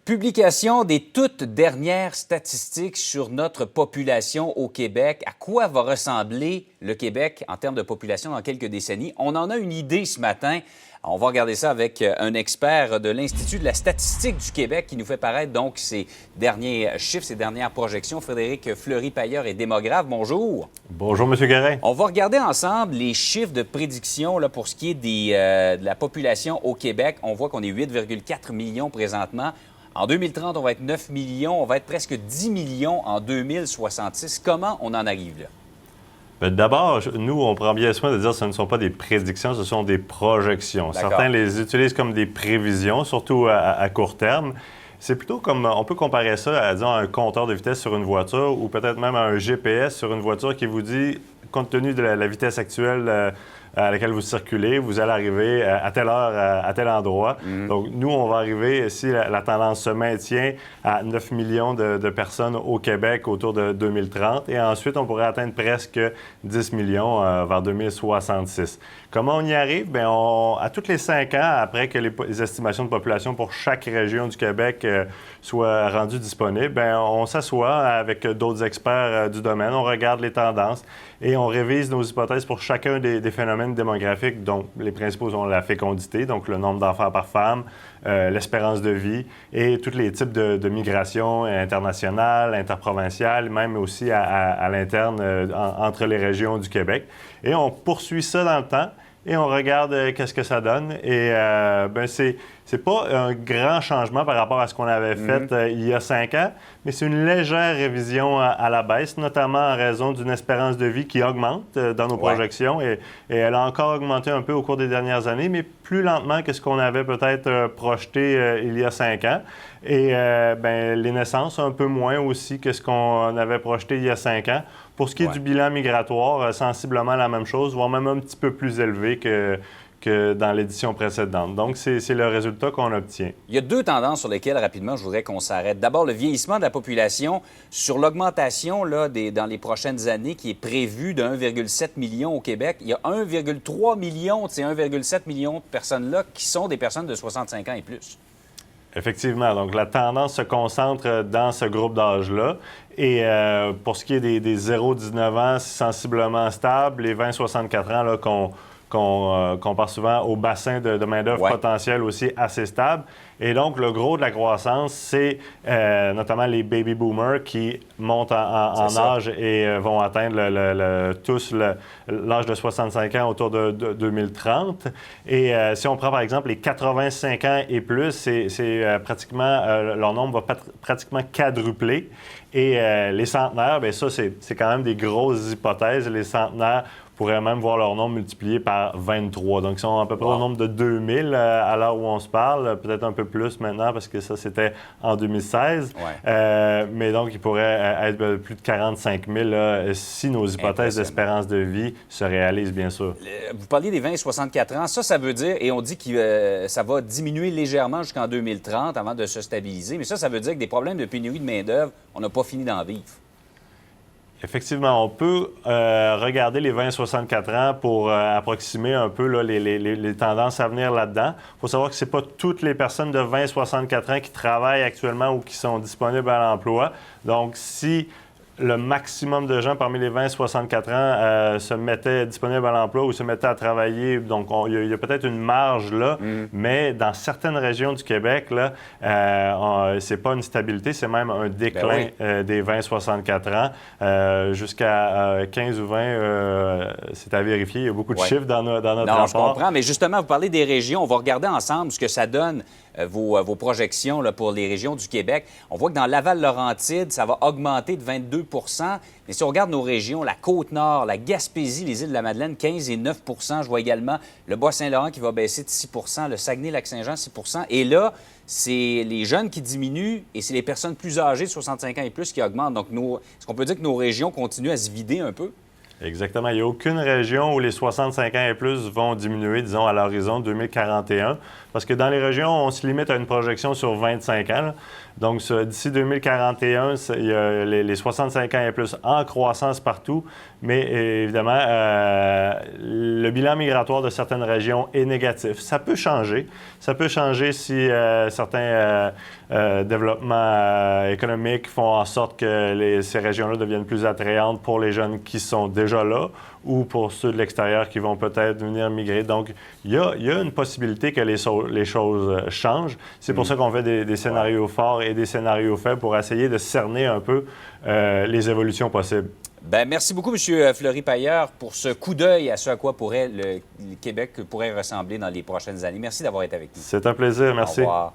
Publication des toutes dernières statistiques sur notre population au Québec. À quoi va ressembler le Québec en termes de population dans quelques décennies? On en a une idée ce matin. On va regarder ça avec un expert de l'Institut de la statistique du Québec qui nous fait paraître donc ces derniers chiffres, ces dernières projections. Frédéric Fleury-Pailleur est démographe. Bonjour. Bonjour, M. Guérin. On va regarder ensemble les chiffres de prédiction là, pour ce qui est de la population au Québec. On voit qu'on est 8,4 millions présentement. En 2030, on va être 9 millions. On va être presque 10 millions en 2066. Comment on en arrive là? D'abord, nous, on prend bien soin de dire que ce ne sont pas des prédictions, ce sont des projections. Certains les utilisent comme des prévisions, surtout à court terme. C'est plutôt comme, on peut comparer ça à, disons, un compteur de vitesse sur une voiture ou peut-être même à un GPS sur une voiture qui vous dit, compte tenu de la vitesse actuelle à laquelle vous circulez, vous allez arriver à telle heure, à tel endroit. Donc, nous, on va arriver, si la tendance se maintient, à 9 millions de personnes au Québec autour de 2030. Et ensuite, on pourrait atteindre presque 10 millions vers 2066. Comment on y arrive? Bien, à tous les 5 ans, après que les estimations de population pour chaque région du Québec soient rendues disponibles, bien, on s'assoit avec d'autres experts du domaine, on regarde les tendances et on révise nos hypothèses pour chacun des phénomènes démographiques. Donc, les principaux sont la fécondité, donc le nombre d'enfants par femme, l'espérance de vie et tous les types de migration internationale, interprovinciale, même aussi à l'interne entre les régions du Québec. Et on poursuit ça dans le temps et on regarde qu'est-ce que ça donne. Et bien, c'est pas un grand changement par rapport à ce qu'on avait fait il y a 5 ans, mais c'est une légère révision à la baisse, notamment en raison d'une espérance de vie qui augmente dans nos projections. Et elle a encore augmenté un peu au cours des dernières années, mais plus lentement que ce qu'on avait peut-être projeté il y a 5 ans. Et bien, les naissances, un peu moins aussi que ce qu'on avait projeté il y a 5 ans. Pour ce qui est du bilan migratoire, sensiblement la même chose, voire même un petit peu plus élevé que dans l'édition précédente. Donc, c'est le résultat qu'on obtient. Il y a deux tendances sur lesquelles, rapidement, je voudrais qu'on s'arrête. D'abord, le vieillissement de la population. Sur l'augmentation là, dans les prochaines années qui est prévue de 1,7 million au Québec, il y a 1,3 million de ces 1,7 million de personnes-là qui sont des personnes de 65 ans et plus. Effectivement. Donc, la tendance se concentre dans ce groupe d'âge-là. Et pour ce qui est des 0-19 ans, c'est sensiblement stable. Les 20-64 ans, là, qu'on compare souvent au bassin de main-d'œuvre potentiel aussi assez stable. Et donc, le gros de la croissance, c'est notamment les baby boomers qui montent en âge et vont atteindre tous l'âge de 65 ans autour de 2030. Et si on prend, par exemple, les 85 ans et plus, c'est pratiquement, leur nombre va pratiquement quadrupler. Et les centenaires, bien ça, c'est quand même des grosses hypothèses. Les centenaires pourraient même voir leur nombre multiplié par 23. Donc, ils sont à peu près au nombre de 2000 à l'heure où on se parle, peut-être un peu plus maintenant parce que ça, c'était en 2016. Mais donc, ils pourraient être plus de 45 000 là, si nos hypothèses d'espérance de vie se réalisent, bien sûr. Vous parliez des 20-64 ans. Ça veut dire, et on dit que ça va diminuer légèrement jusqu'en 2030 avant de se stabiliser, mais ça veut dire que des problèmes de pénurie de main-d'œuvre, on n'a pas fini d'en vivre. Effectivement, on peut regarder les 20-64 ans pour approximer un peu là, les tendances à venir là-dedans. Il faut savoir que ce n'est pas toutes les personnes de 20-64 ans qui travaillent actuellement ou qui sont disponibles à l'emploi. Donc, si le maximum de gens parmi les 20-64 ans se mettaient disponibles à l'emploi ou se mettaient à travailler. Donc, il y a peut-être une marge là, mais dans certaines régions du Québec, là, c'est pas une stabilité, c'est même un déclin des 20-64 ans. Jusqu'à 15 ou 20, c'est à vérifier. Il y a beaucoup de chiffres dans notre rapport. Je comprends, mais justement, vous parlez des régions. On va regarder ensemble ce que ça donne, vos projections là, pour les régions du Québec. On voit que dans Laval-Laurentide, ça va augmenter de 22 mais si on regarde nos régions, la Côte-Nord, la Gaspésie, les Îles-de-la-Madeleine, 15 et 9 je vois également le Bas-Saint-Laurent qui va baisser de 6 le Saguenay-Lac-Saint-Jean, 6 Et là, c'est les jeunes qui diminuent et c'est les personnes plus âgées de 65 ans et plus qui augmentent. Donc, est-ce qu'on peut dire que nos régions continuent à se vider un peu? Exactement. Il n'y a aucune région où les 65 ans et plus vont diminuer, disons, à l'horizon 2041. Parce que dans les régions, on se limite à une projection sur 25 ans. Là. Donc, d'ici 2041, il y a les 65 ans et plus en croissance partout. Mais évidemment, le bilan migratoire de certaines régions est négatif. Ça peut changer. Ça peut changer si certains développements économiques font en sorte que ces régions-là deviennent plus attrayantes pour les jeunes qui sont déjà là ou pour ceux de l'extérieur qui vont peut-être venir migrer. Donc, il y a une possibilité que les choses changent. C'est pour ça qu'on fait des scénarios forts et des scénarios faibles pour essayer de cerner un peu les évolutions possibles. Bien, merci beaucoup, M. Fleury-Pailleur, pour ce coup d'œil à ce à quoi le Québec pourrait ressembler dans les prochaines années. Merci d'avoir été avec nous. C'est un plaisir. Merci. Au revoir.